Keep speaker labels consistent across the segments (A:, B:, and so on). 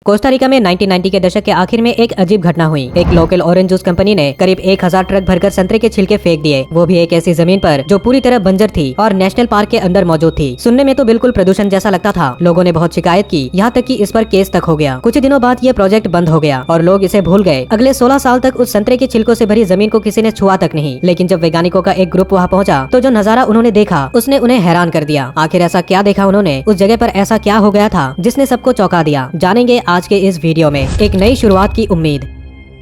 A: Costa Rica में 1990 के दशक के आखिर में एक अजीब घटना हुई। एक लोकल ऑरेंज जूस कंपनी ने करीब 1000 ट्रक भरकर संतरे के छिलके फेंक दिए, वो भी एक ऐसी जमीन पर जो पूरी तरह बंजर थी और नेशनल पार्क के अंदर मौजूद थी। सुनने में तो बिल्कुल प्रदूषण जैसा लगता था। लोगों ने बहुत शिकायत की, यहाँ तक कि इस पर केस तक हो गया। कुछ दिनों बाद ये प्रोजेक्ट बंद हो गया और लोग इसे भूल गए। अगले 16 साल तक उस संतरे के छिलकों से भरी जमीन को किसी ने छुआ तक नहीं। लेकिन जब वैज्ञानिकों का एक ग्रुप वहाँ पहुँचा तो जो नजारा उन्होंने देखा उसने उन्हें हैरान कर दिया। आखिर ऐसा क्या देखा उन्होंने, उस जगह पर ऐसा क्या हो गया था जिसने सबको चौंका दिया, जानेंगे आज के इस वीडियो में। एक नई शुरुआत की उम्मीद।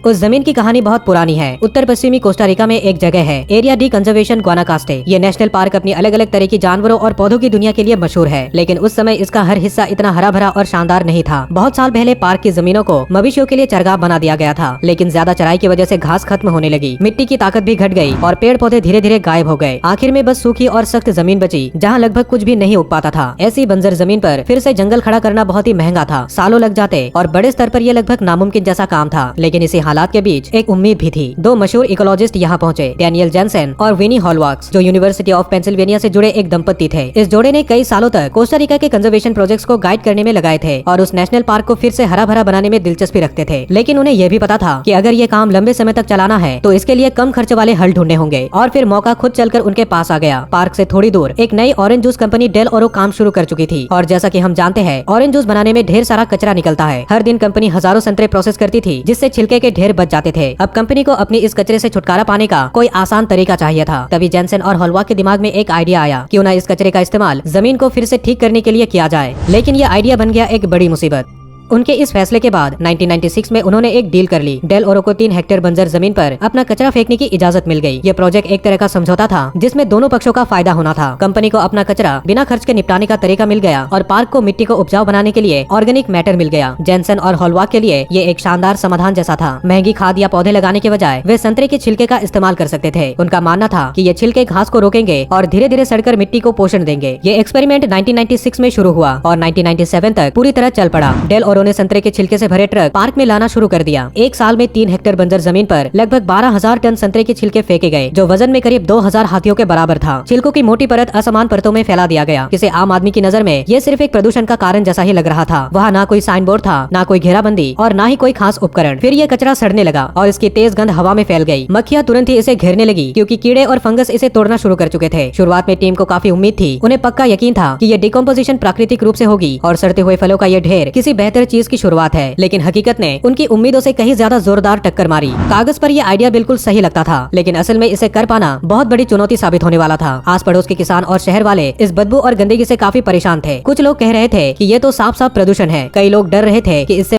A: उस जमीन की कहानी बहुत पुरानी है। उत्तर पश्चिमी कोस्टारिका में एक जगह है, एरिया डी कंजर्वेशन गुआनाकास्टे। ये नेशनल पार्क अपनी अलग अलग तरह की जानवरों और पौधों की दुनिया के लिए मशहूर है, लेकिन उस समय इसका हर हिस्सा इतना हरा भरा और शानदार नहीं था। बहुत साल पहले पार्क की जमीनों को मवेशियों के लिए चरगाह बना दिया गया था, लेकिन ज्यादा चराई की वजह से घास खत्म होने लगी, मिट्टी की ताकत भी घट गई और पेड़ पौधे धीरे धीरे गायब हो गए। आखिर में बस सूखी और सख्त जमीन बची, जहाँ लगभग कुछ भी नहीं उग पाता था। ऐसी बंजर जमीन पर फिर से जंगल खड़ा करना बहुत ही महंगा था, सालों लग जाते और बड़े स्तर पर यह लगभग नामुमकिन जैसा काम था। लेकिन इसी हालात के बीच एक उम्मीद भी थी। दो मशहूर इकोलॉजिस्ट यहाँ पहुँचे, डैनियल जेनसेन और विनी हॉलवाक्स, जो यूनिवर्सिटी ऑफ पेंसिल्वेनिया से जुड़े एक दंपति थे। इस जोड़े ने कई सालों तक कोस्टारिका के कंजर्वेशन प्रोजेक्ट्स को गाइड करने में लगाए थे और उस नेशनल पार्क को फिर से हरा भरा बनाने में दिलचस्पी रखते थे। लेकिन उन्हें यह भी पता था कि अगर ये काम लंबे समय तक चलाना है तो इसके लिए कम खर्च वाले हल ढूंढने होंगे। और फिर मौका खुद चलकर उनके पास आ गया। पार्क से थोड़ी दूर एक नई ऑरेंज जूस कंपनी डेल ओरो काम शुरू कर चुकी थी। और जैसा कि हम जानते हैं, ऑरेंज जूस बनाने में ढेर सारा कचरा निकलता है। हर दिन कंपनी हजारों संतरे प्रोसेस करती थी, जिससे छिलके के ढेर बच जाते थे। अब कंपनी को अपनी इस कचरे से छुटकारा पाने का कोई आसान तरीका चाहिए था। तभी जेनसेन और हॉलवाक के दिमाग में एक आइडिया आया, क्यों ना इस कचरे का इस्तेमाल जमीन को फिर से ठीक करने के लिए किया जाए। लेकिन यह आइडिया बन गया एक बड़ी मुसीबत। उनके इस फैसले के बाद 1996 में उन्होंने एक डील कर ली। डेल ओरो को 3 हेक्टेयर बंजर जमीन पर अपना कचरा फेंकने की इजाजत मिल गई। ये प्रोजेक्ट एक तरह का समझौता था जिसमें दोनों पक्षों का फायदा होना था। कंपनी को अपना कचरा बिना खर्च के निपटाने का तरीका मिल गया और पार्क को मिट्टी को उपजाऊ बनाने के लिए ऑर्गेनिक मैटर मिल गया। जेनसेन और हॉलवाक के लिए ये एक शानदार समाधान जैसा था। महंगी खाद या पौधे लगाने के बजाय वे संतरे के छिलके का इस्तेमाल कर सकते थे। उनका मानना था कि ये छिलके घास को रोकेंगे और धीरे धीरे सड़कर मिट्टी को पोषण देंगे। ये एक्सपेरिमेंट 1996 में शुरू हुआ और 1997 तक पूरी तरह चल पड़ा। डेल ओरो ने संतरे के छिलके से भरे ट्रक पार्क में लाना शुरू कर दिया। एक साल में 3 हेक्टेयर बंजर जमीन पर लगभग 12,000 टन संतरे के छिलके फेंके गए, जो वजन में करीब 2000 हाथियों के बराबर था। छिलकों की मोटी परत असमान परतों में फैला दिया गया, जिसे आम आदमी की नजर में ये सिर्फ एक प्रदूषण का कारण जैसा ही लग रहा था। वहाँ ना कोई साइन बोर्ड था, ना कोई घेराबंदी और ना ही कोई खास उपकरण। फिर ये कचरा सड़ने लगा और इसकी तेज गंध हवा में फैल गई। मक्खियाँ तुरंत ही इसे घेरने लगी, क्योंकि कीड़े और फंगस इसे तोड़ना शुरू कर चुके थे। शुरुआत में टीम को काफी उम्मीद थी। उन्हें पक्का यकीन था कि ये डिकम्पोजिशन प्राकृतिक रूप से होगी और सड़ते हुए फलों का ये ढेर किसी बेहतर चीज की शुरुआत है। लेकिन हकीकत ने उनकी उम्मीदों से कहीं ज्यादा जोरदार टक्कर मारी। कागज पर यह आइडिया बिल्कुल सही लगता था, लेकिन असल में इसे कर पाना बहुत बड़ी चुनौती साबित होने वाला था। आस पड़ोस के किसान और शहर वाले इस बदबू और गंदगी से काफी परेशान थे। कुछ लोग कह रहे थे कि ये तो साफ साफ प्रदूषण है। कई लोग डर रहे थे कि इससे